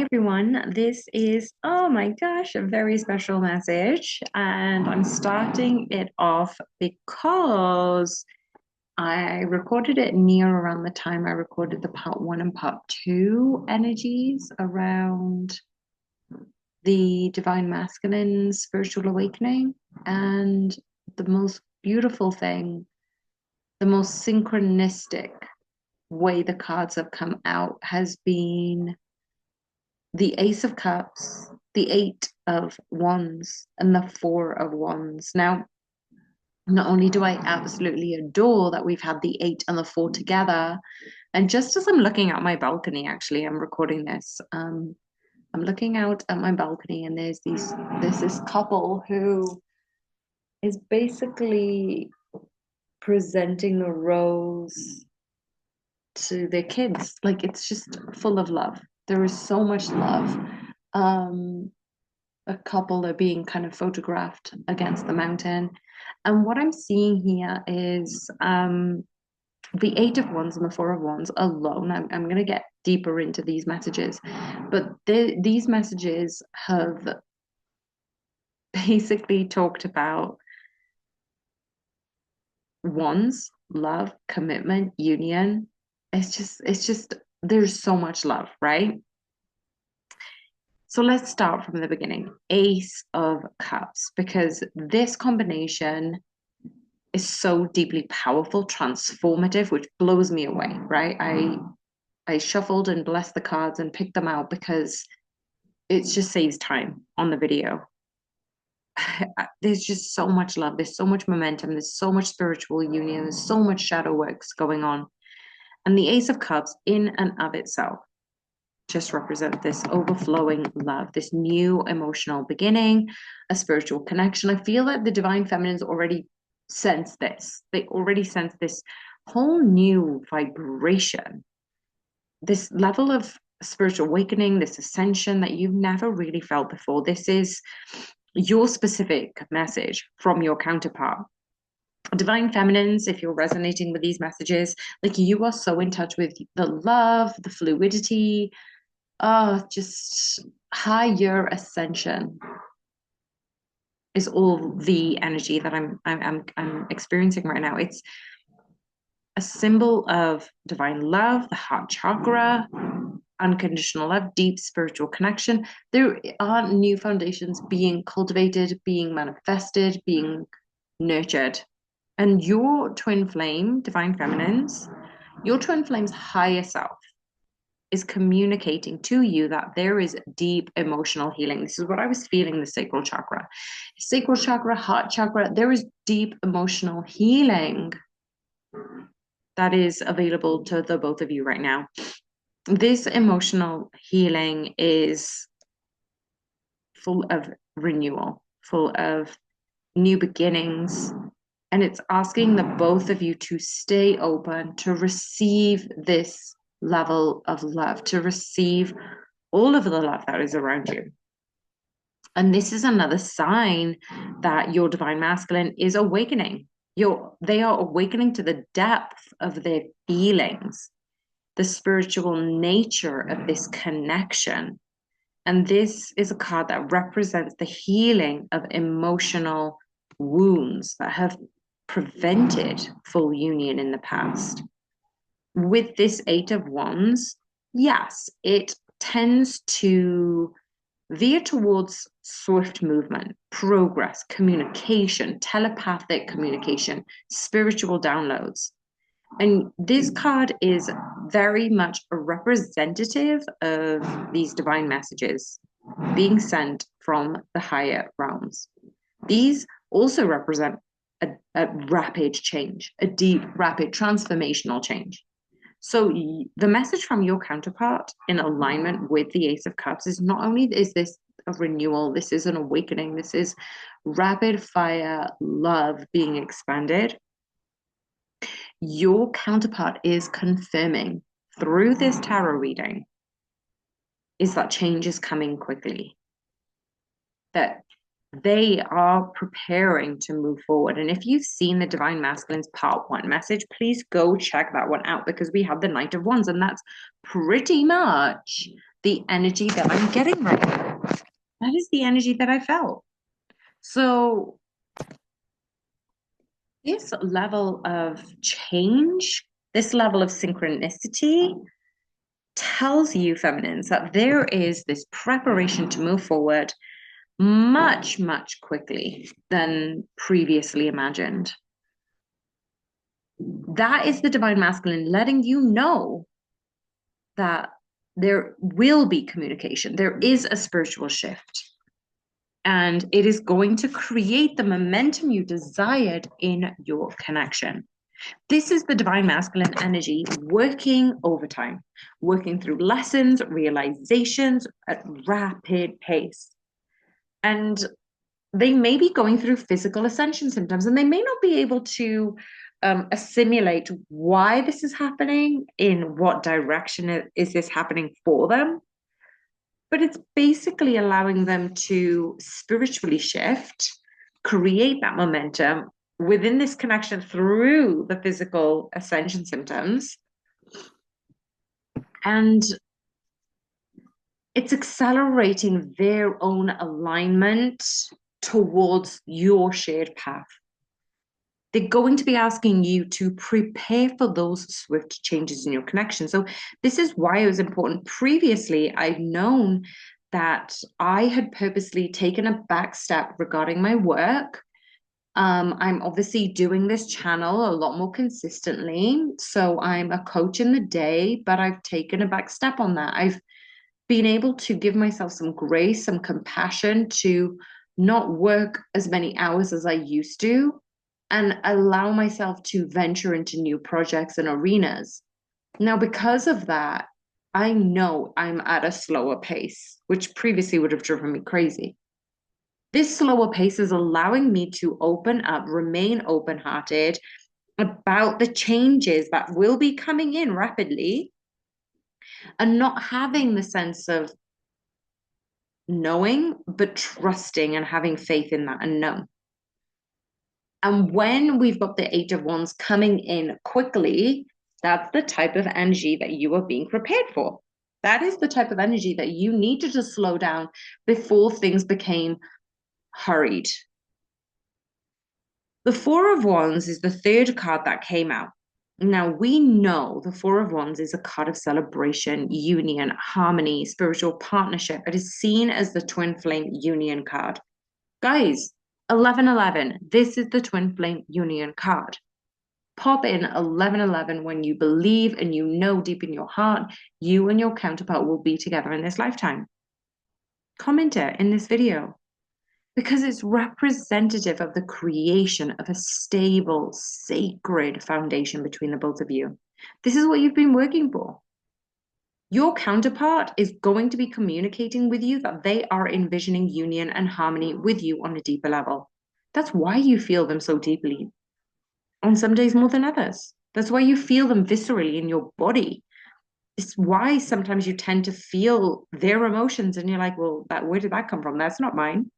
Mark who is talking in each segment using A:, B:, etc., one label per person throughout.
A: everyone. This is, oh my gosh, a very special message. And I'm starting it off because I recorded it near around the time I recorded the part one and part two energies around the divine masculine spiritual awakening. And the most beautiful thing, the most synchronistic way the cards have come out has been the Ace of Cups, the Eight of Wands, and the Four of Wands. Now, not only do I absolutely adore that we've had the eight and the four together, and just as I'm looking out my balcony, actually, I'm recording this. I'm looking out at my balcony, and there's this couple who is basically presenting a rose to their kids. Like it's just full of love. There is so much love. Um, a couple are being kind of photographed against the mountain. And what I'm seeing here is the Eight of Wands and the Four of Wands alone. I'm going to get deeper into these messages, but these messages have basically talked about wands, love, commitment, union. It's just, there's so much love, right? So let's start from the beginning. Ace of Cups, because this combination is so deeply powerful, transformative, which blows me away, right? I shuffled and blessed the cards and picked them out because it just saves time on the video. There's just so much love, there's so much momentum, there's so much spiritual union, there's so much shadow works going on. And the Ace of Cups in and of itself just represent this overflowing love, this new emotional beginning, a spiritual connection. I feel that the divine feminines already sense this. They already sense this whole new vibration, this level of spiritual awakening, this ascension that you've never really felt before. This is your specific message from your counterpart. Divine feminines, if you're resonating with these messages, like you are so in touch with the love, the fluidity, just higher ascension is all the energy that I'm experiencing right now. It's a symbol of divine love, the heart chakra, unconditional love, deep spiritual connection. There are new foundations being cultivated, being manifested, being nurtured. And your twin flame, divine feminines, your twin flame's higher self is communicating to you that there is deep emotional healing. This is what I was feeling, the sacral chakra. Sacral chakra, heart chakra, there is deep emotional healing that is available to the both of you right now. This emotional healing is full of renewal, full of new beginnings, and it's asking the both of you to stay open to receive this level of love, to receive all of the love that is around you. And this is another sign that your divine masculine is awakening. They are awakening to the depth of their feelings, the spiritual nature of this connection. And this is a card that represents the healing of emotional wounds that have prevented full union in the past. With this Eight of Wands, yes, it tends to veer towards swift movement, progress, communication, telepathic communication, spiritual downloads. And this card is very much a representative of these divine messages being sent from the higher realms. These also represent a rapid change, a deep, rapid, transformational change. So the message from your counterpart in alignment with the Ace of Cups is not only is this a renewal, this is an awakening, this is rapid fire love being expanded. Your counterpart is confirming through this tarot reading is that change is coming quickly, that they are preparing to move forward. And if you've seen the Divine Masculines Part 1 message, please go check that one out because we have the Knight of Wands, and that's pretty much the energy that I'm getting right now. That is the energy that I felt. So this level of change, this level of synchronicity tells you, feminines, that there is this preparation to move forward much, much quickly than previously imagined. That is the divine masculine letting you know that there will be communication. There is a spiritual shift. And it is going to create the momentum you desired in your connection. This is the divine masculine energy working overtime, working through lessons, realizations at rapid pace. And they may be going through physical ascension symptoms, and they may not be able to assimilate why this is happening, in what direction is this happening for them. But it's basically allowing them to spiritually shift, create that momentum within this connection through the physical ascension symptoms. And it's accelerating their own alignment towards your shared path. They're going to be asking you to prepare for those swift changes in your connection. So this is why it was important. Previously, I've known that I had purposely taken a back step regarding my work. I'm obviously doing this channel a lot more consistently. So I'm a coach in the day, but I've taken a back step on that. I've been able to give myself some grace, some compassion to not work as many hours as I used to, and allow myself to venture into new projects and arenas. Now, because of that, I know I'm at a slower pace, which previously would have driven me crazy. This slower pace is allowing me to open up, remain open hearted about the changes that will be coming in rapidly, and not having the sense of knowing, but trusting and having faith in that unknown. And when we've got the Eight of Wands coming in quickly, that's the type of energy that you are being prepared for. That is the type of energy that you needed to slow down before things became hurried. The Four of Wands is the third card that came out. Now, we know the Four of Wands is a card of celebration, union, harmony, spiritual partnership. It is seen as the twin flame union card. Guys, 1111, this is the twin flame union card. Pop in 1111 when you believe and you know deep in your heart you and your counterpart will be together in this lifetime. Comment it in this video, because it's representative of the creation of a stable, sacred foundation between the both of you. This is what you've been working for. Your counterpart is going to be communicating with you that they are envisioning union and harmony with you on a deeper level. That's why you feel them so deeply, on some days more than others. That's why you feel them viscerally in your body. It's why sometimes you tend to feel their emotions and you're like, well, where did that come from? That's not mine.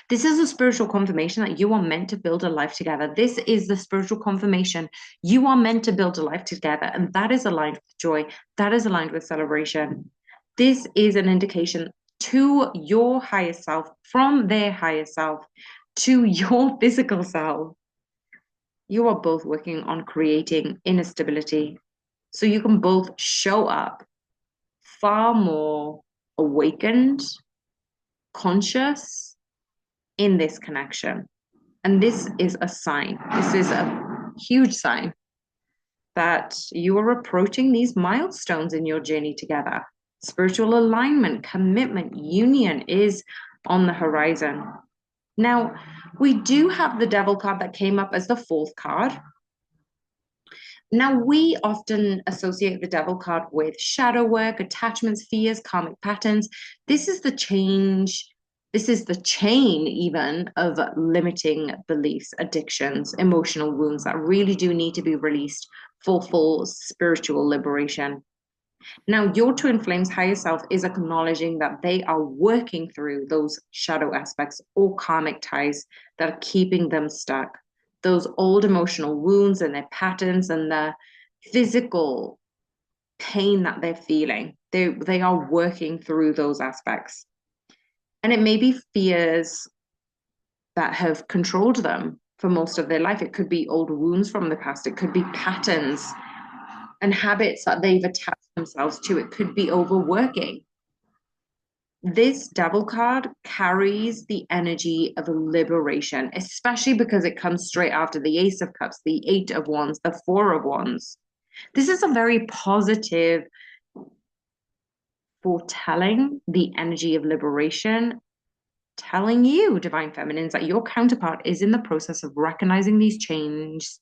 A: This is a spiritual confirmation that you are meant to build a life together. This is the spiritual confirmation. You are meant to build a life together, and that is aligned with joy. That is aligned with celebration. This is an indication to your higher self, from their higher self, to your physical self. You are both working on creating inner stability so you can both show up far more awakened, conscious in this connection. And this is a sign. This is a huge sign that you are approaching these milestones in your journey together. Spiritual alignment, commitment, union is on the horizon. Now, we do have the Devil card that came up as the fourth card. Now, we often associate the Devil card with shadow work, attachments, fears, karmic patterns. This is the change. This is the chain, even, of limiting beliefs, addictions, emotional wounds that really do need to be released for full spiritual liberation. Now, your twin flame's higher self is acknowledging that they are working through those shadow aspects or karmic ties that are keeping them stuck. Those old emotional wounds and their patterns and the physical pain that they're feeling. They are working through those aspects. And it may be fears that have controlled them for most of their life. It could be old wounds from the past. It could be patterns and habits that they've attached themselves to. It could be overworking. This Devil card carries the energy of liberation, especially because it comes straight after the Ace of Cups, the Eight of Wands, the Four of Wands. This is a very positive foretelling the energy of liberation, telling you, Divine Feminines, that your counterpart is in the process of recognizing these chains,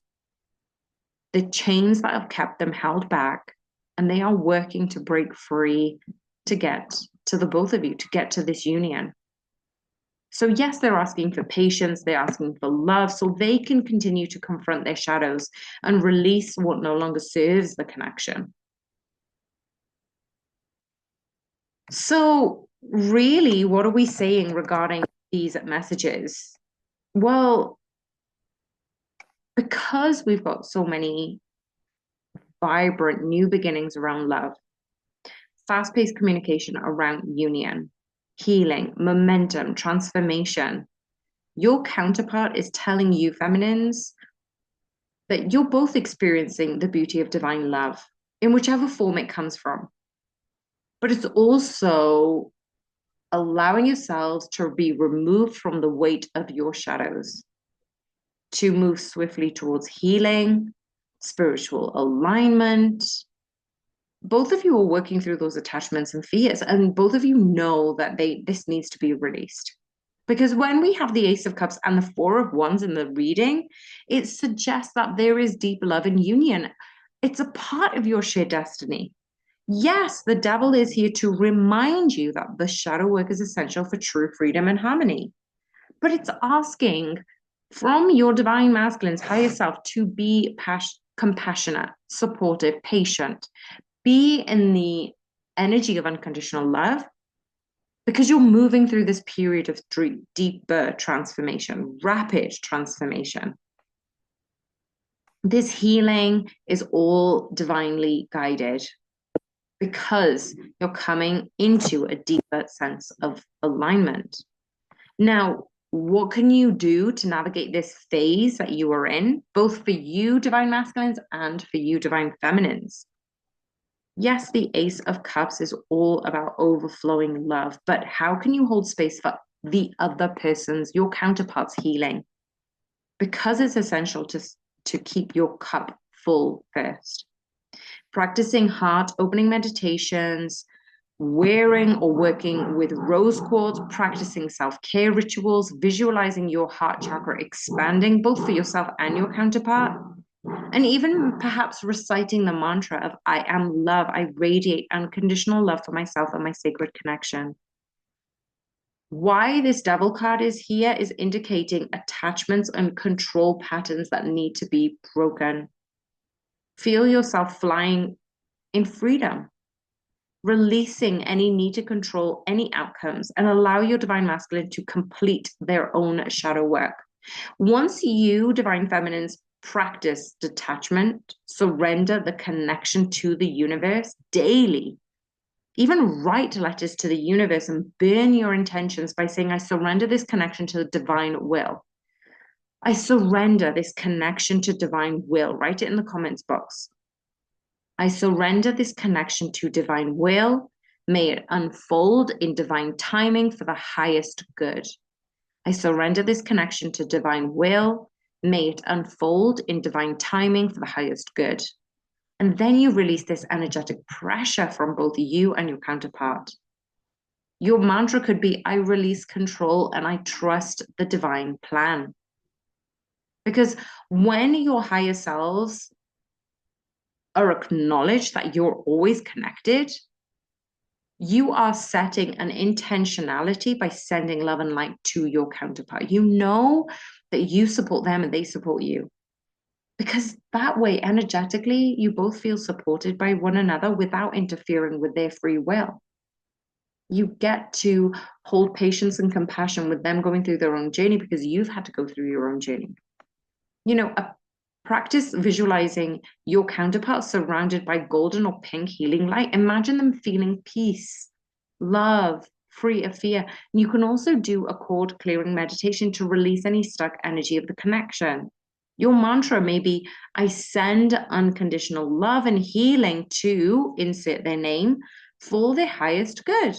A: the chains that have kept them held back, and they are working to break free to get to the both of you, to get to this union. So, yes, they're asking for patience, they're asking for love, so they can continue to confront their shadows and release what no longer serves the connection. So, really, what are we saying regarding these messages? Well, because we've got so many vibrant new beginnings around love, fast paced communication around union, healing, momentum, transformation, your counterpart is telling you, feminines, that you're both experiencing the beauty of divine love in whichever form it comes from. But it's also allowing yourselves to be removed from the weight of your shadows, to move swiftly towards healing, spiritual alignment. Both of you are working through those attachments and fears, and both of you know that this needs to be released. Because when we have the Ace of Cups and the Four of Wands in the reading, it suggests that there is deep love and union. It's a part of your shared destiny. Yes, the Devil is here to remind you that the shadow work is essential for true freedom and harmony. But it's asking from your divine masculine's higher self to be compassionate, supportive, patient, be in the energy of unconditional love, because you're moving through this period of deeper transformation, rapid transformation. This healing is all divinely guided because you're coming into a deeper sense of alignment. Now, what can you do to navigate this phase that you are in, both for you, divine masculines, and for you, divine feminines? Yes, the Ace of Cups is all about overflowing love, but how can you hold space for the other person's, your counterpart's healing? Because it's essential to keep your cup full first. Practicing heart opening meditations, wearing or working with rose quartz, practicing self-care rituals, visualizing your heart chakra expanding both for yourself and your counterpart, and even perhaps reciting the mantra of I am love, I radiate unconditional love for myself and my sacred connection. Why this Devil card is here is indicating attachments and control patterns that need to be broken. Feel yourself flying in freedom, releasing any need to control any outcomes, and allow your divine masculine to complete their own shadow work. Once you, divine feminines, practice detachment, surrender the connection to the universe daily, even write letters to the universe and burn your intentions by saying, I surrender this connection to the divine will. I surrender this connection to divine will. Write it in the comments box. I surrender this connection to divine will. May it unfold in divine timing for the highest good. I surrender this connection to divine will. May it unfold in divine timing for the highest good. And then you release this energetic pressure from both you and your counterpart. Your mantra could be, I release control and I trust the divine plan. Because when your higher selves are acknowledged that you're always connected, you are setting an intentionality by sending love and light to your counterpart. You know that you support them and they support you. Because that way, energetically, you both feel supported by one another without interfering with their free will. You get to hold patience and compassion with them going through their own journey because you've had to go through your own journey. You know, a Practice visualizing your counterparts surrounded by golden or pink healing light. Imagine them feeling peace, love, free of fear. And you can also do a cord clearing meditation to release any stuck energy of the connection. Your mantra may be, I send unconditional love and healing to insert their name for their highest good.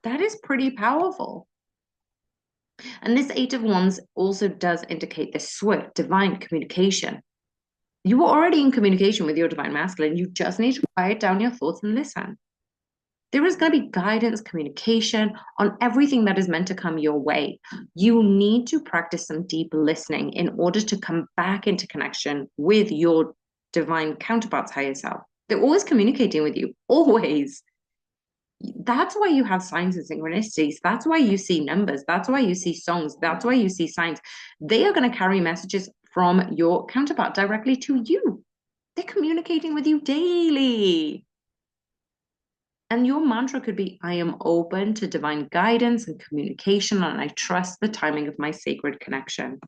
A: That is pretty powerful. And this Eight of Wands also does indicate the swift divine communication. You are already in communication with your divine masculine. You just need to quiet down your thoughts and listen. There is going to be guidance, communication on everything that is meant to come your way. You need to practice some deep listening in order to come back into connection with your divine counterpart's higher self. They're always communicating with you, always. That's why you have signs and synchronicities. That's why you see numbers. That's why you see songs. That's why you see signs. They are going to carry messages from your counterpart directly to you. They're communicating with you daily. And your mantra could be, I am open to divine guidance and communication, and I trust the timing of my sacred connection.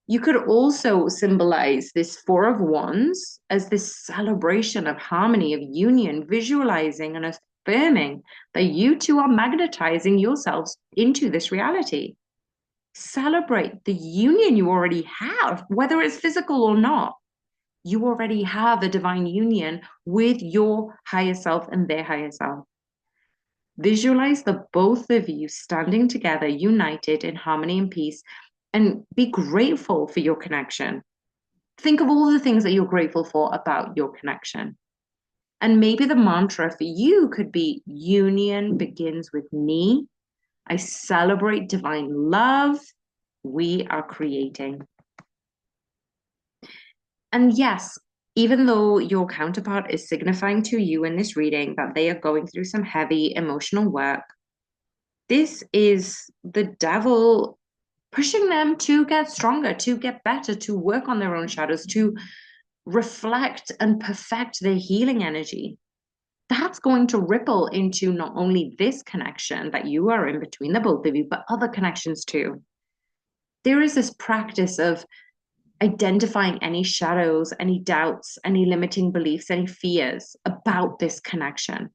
A: You could also symbolize this Four of Wands as this celebration of harmony, of union, visualizing and affirming that you two are magnetizing yourselves into this reality. Celebrate the union you already have, whether it's physical or not. You already have a divine union with your higher self and their higher self. Visualize the both of you standing together, united in harmony and peace, and be grateful for your connection. Think of all the things that you're grateful for about your connection. And maybe the mantra for you could be, union begins with me. I celebrate divine love. We are creating. And yes, even though your counterpart is signifying to you in this reading that they are going through some heavy emotional work, this is the devil pushing them to get stronger, to get better, to work on their own shadows, to reflect and perfect their healing energy. That's going to ripple into not only this connection that you are in between the both of you, but other connections too. There is this practice of identifying any shadows, any doubts, any limiting beliefs, any fears about this connection,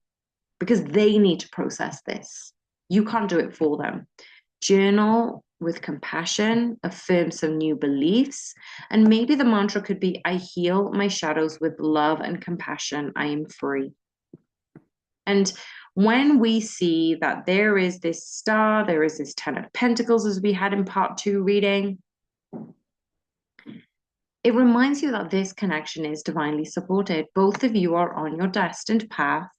A: because they need to process this. You can't do it for them. Journal with compassion, affirm some new beliefs, and maybe the mantra could be, I heal my shadows with love and compassion. I am free. And when we see that there is this star, there is this 10 of Pentacles, as we had in part 2 reading, it reminds you that this connection is divinely supported. Both of you are on your destined path.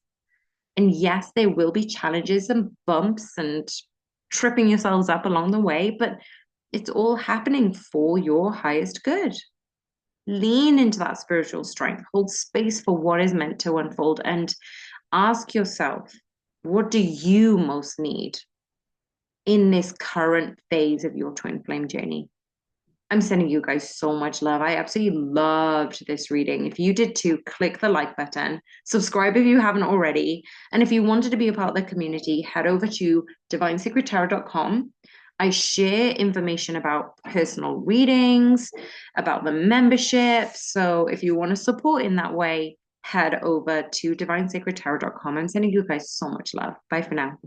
A: And yes, there will be challenges and bumps and tripping yourselves up along the way, but it's all happening for your highest good. Lean into that spiritual strength, hold space for what is meant to unfold, and ask yourself, what do you most need in this current phase of your twin flame journey? I'm sending you guys so much love. I absolutely loved this reading. If you did too, click the like button, subscribe if you haven't already. And if you wanted to be a part of the community, head over to divinesacredtarot.com. I share information about personal readings, about the membership. So if you want to support in that way, head over to divinesacredtarot.com. I'm sending you guys so much love. Bye for now.